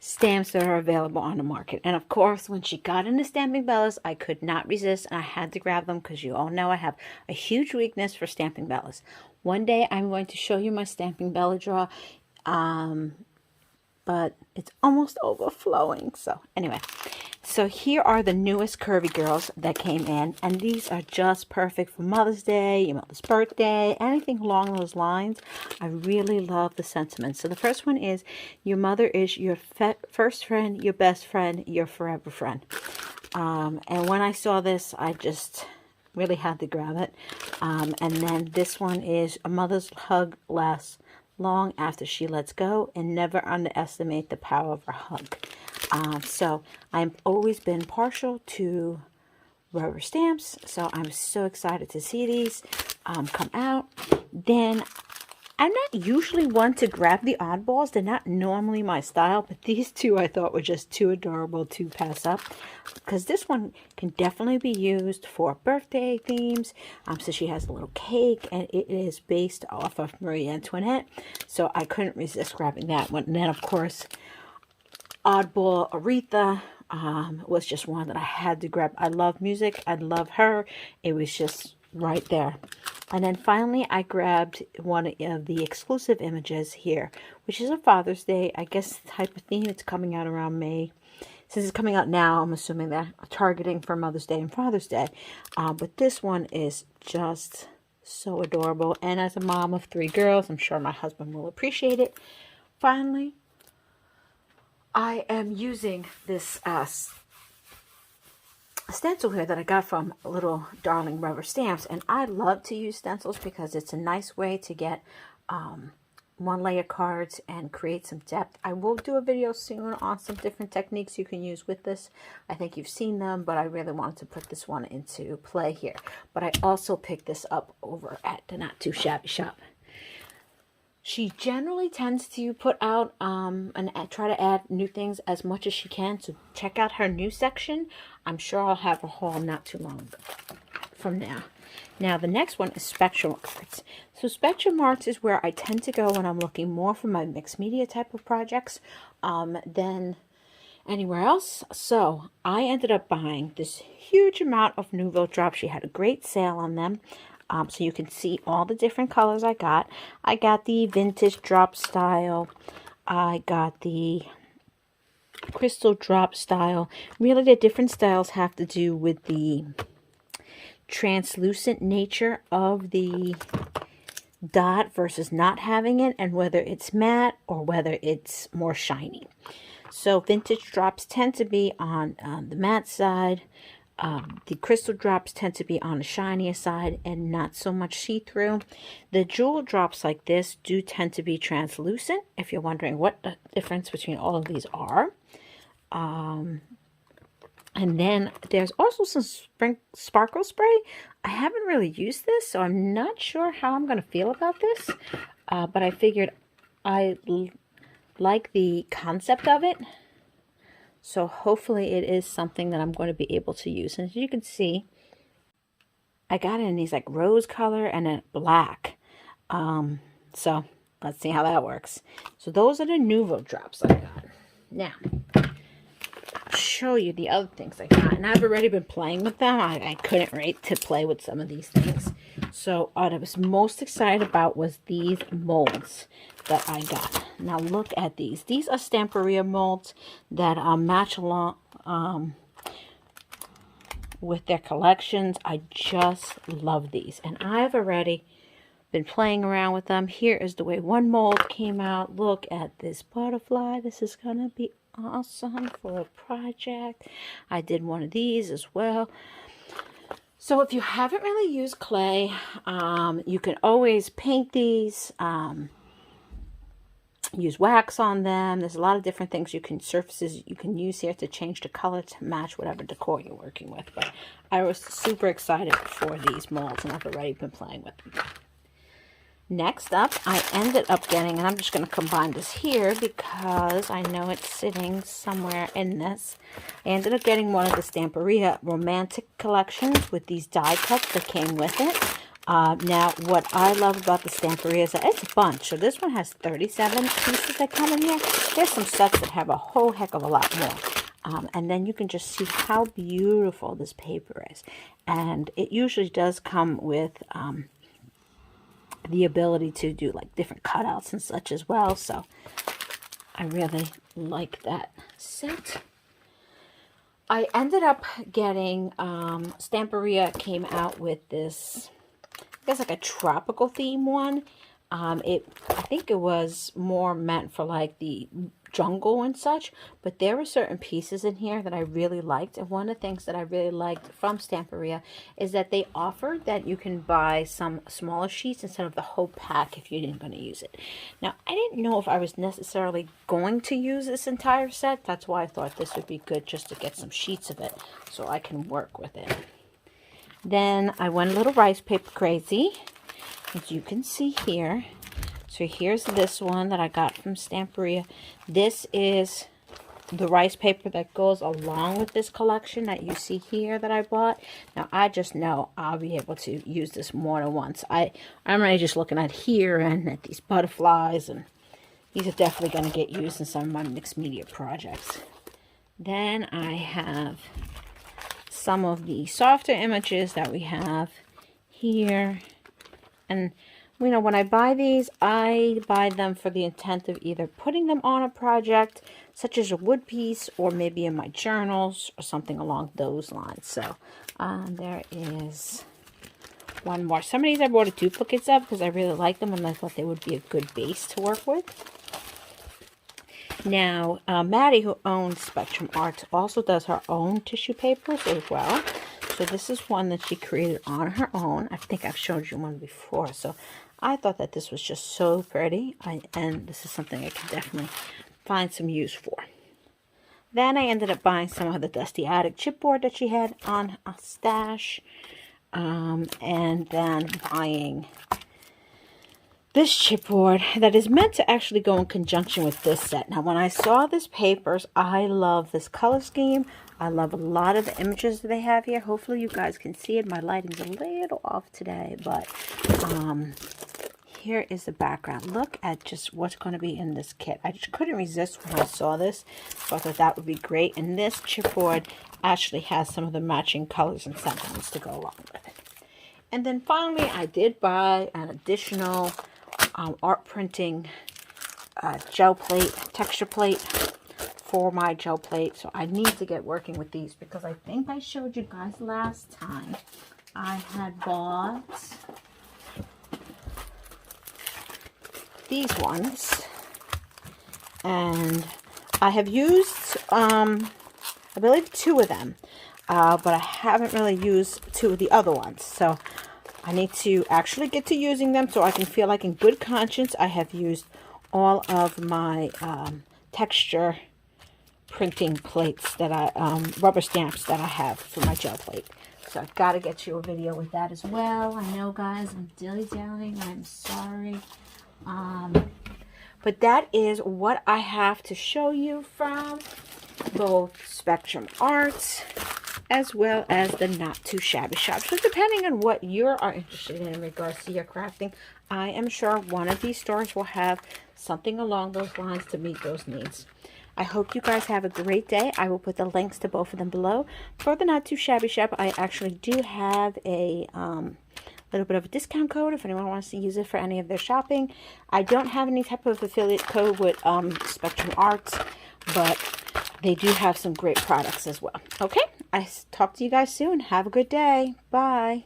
stamps that are available on the market. And of course, when she got into Stamping Bellas, I could not resist, and I had to grab them because you all know I have a huge weakness for Stamping Bellas. One day I'm going to show you my Stamping Bella draw, but it's almost overflowing. So anyway, so here are the newest Curvy Girls that came in, and these are just perfect for Mother's Day, your mother's birthday, anything along those lines. I really love the sentiment. So the first one is, your mother is your first friend, your best friend, your forever friend. And when I saw this, I just really had to grab it. And then this one is, a mother's hug lasts long after she lets go, and never underestimate the power of her hug. So I've always been partial to rubber stamps, so I'm so excited to see these come out. Then I'm not usually one to grab the oddballs. They're not normally my style, but these two I thought were just too adorable to pass up, because this one can definitely be used for birthday themes. So she has a little cake, and it is based off of Marie Antoinette, so I couldn't resist grabbing that one. And then of course, oddball Aretha was just one that I had to grab. I love music. I love her. It was just right there. And then finally, I grabbed one of the exclusive images here, which is a Father's Day, I guess, type of theme. It's coming out around May. Since it's coming out now, I'm assuming they're targeting for Mother's Day and Father's Day. But this one is just so adorable. And as a mom of 3 girls, I'm sure my husband will appreciate it. Finally, I am using this stencil here that I got from Little Darling Rubber Stamps, and I love to use stencils because it's a nice way to get one layer cards and create some depth. I will do a video soon on some different techniques you can use with this. I think you've seen them, but I really wanted to put this one into play here. But I also picked this up over at the Not2Shabby shop. She generally tends to put out and try to add new things as much as she can. So check out her new section. I'm sure I'll have a haul not too long from now. Now the next one is SpectrumArt. So SpectrumArt is where I tend to go when I'm looking more for my mixed media type of projects than anywhere else. So I ended up buying this huge amount of Nouveau drops. She had a great sale on them. So you can see all the different colors I got. I got the vintage drop style. I got the crystal drop style. Really, the different styles have to do with the translucent nature of the dot versus not having it, and whether it's matte or whether it's more shiny. So vintage drops tend to be on the matte side. The crystal drops tend to be on the shinier side and not so much see-through. The jewel drops like this do tend to be translucent, if you're wondering what the difference between all of these are. And then there's also some sparkle spray. I haven't really used this, so I'm not sure how I'm going to feel about this. But I figured I like the concept of it. So hopefully it is something that I'm going to be able to use. And as you can see, I got it in these like rose color and then black. So let's see how that works. So those are the Nouveau drops I got. Now, I'll show you the other things I got. And I've already been playing with them. I couldn't wait to play with some of these things. So what I was most excited about was these molds that I got. Now look at these. These are Stamperia molds that match along with their collections. I just love these. And I've already been playing around with them. Here is the way one mold came out. Look at this butterfly. This is going to be awesome for a project. I did one of these as well. So if you haven't really used clay, you can always paint these, use wax on them. There's a lot of different things surfaces you can use here to change the color to match whatever decor you're working with. But I was super excited for these molds, and I've already been playing with them. Next up, I ended up getting, and I'm just going to combine this here because I know it's sitting somewhere in this. I ended up getting one of the Stamperia Romantic collections with these die cuts that came with it. Now, what I love about the Stamperia is that it's a bunch. So this one has 37 pieces that come in here. There's some sets that have a whole heck of a lot more. And then you can just see how beautiful this paper is. And it usually does come with the ability to do like different cutouts and such as well. So I really like that set. I ended up getting, Stamperia came out with this, I guess like a tropical theme one. I think it was more meant for like the jungle and such, but there were certain pieces in here that I really liked. And one of the things that I really liked from Stamperia is that they offered that you can buy some smaller sheets instead of the whole pack if you didn't going to use it. Now, I didn't know if I was necessarily going to use this entire set. That's why I thought this would be good just to get some sheets of it so I can work with it. Then I went a little rice paper crazy, as you can see here. So here's this one that I got from Stamperia. This is the rice paper that goes along with this collection that you see here that I bought. Now, I just know I'll be able to use this more than once. I'm already just looking at here and at these butterflies, and these are definitely going to get used in some of my mixed media projects. Then I have some of the softer images that we have here. And you know, when I buy these, I buy them for the intent of either putting them on a project, such as a wood piece, or maybe in my journals, or something along those lines. So, there is one more. Some of these I bought duplicates of because I really like them and I thought they would be a good base to work with. Now, Maddie, who owns SpectrumArt, also does her own tissue papers as well. So this is one that she created on her own. I think I've showed you one before. So I thought that this was just so pretty. And this is something I can definitely find some use for. Then I ended up buying some of the Dusty Attic chipboard that she had on a stash. And then buying this chipboard that is meant to actually go in conjunction with this set. Now, when I saw this papers, I love this color scheme. I love a lot of the images that they have here. Hopefully you guys can see it. My lighting's a little off today, but here is the background. Look at just what's going to be in this kit. I just couldn't resist when I saw this, so I thought that would be great. And this chipboard actually has some of the matching colors and sentiments to go along with it. And then finally, I did buy an additional art printing gel plate, texture plate for my gel plate. So I need to get working with these because I think I showed you guys last time I had bought these ones, and I have used I believe 2 of them, but I haven't really used 2 of the other ones. So I need to actually get to using them so I can feel like in good conscience I have used all of my texture printing plates that rubber stamps that I have for my gel plate. So I've got to get you a video with that as well. I know, guys, I'm dilly-dallying. I'm sorry. But that is what I have to show you from both SpectrumArt as well as the Not2Shabby shop. So depending on what you are interested in regards to your crafting, I am sure one of these stores will have something along those lines to meet those needs. I hope you guys have a great day. I will put the links to both of them below. For the Not2Shabby shop, I actually do have a little bit of a discount code if anyone wants to use it for any of their shopping. I don't have any type of affiliate code with SpectrumArt, but they do have some great products as well. Okay, I talk to you guys soon. Have a good day. Bye.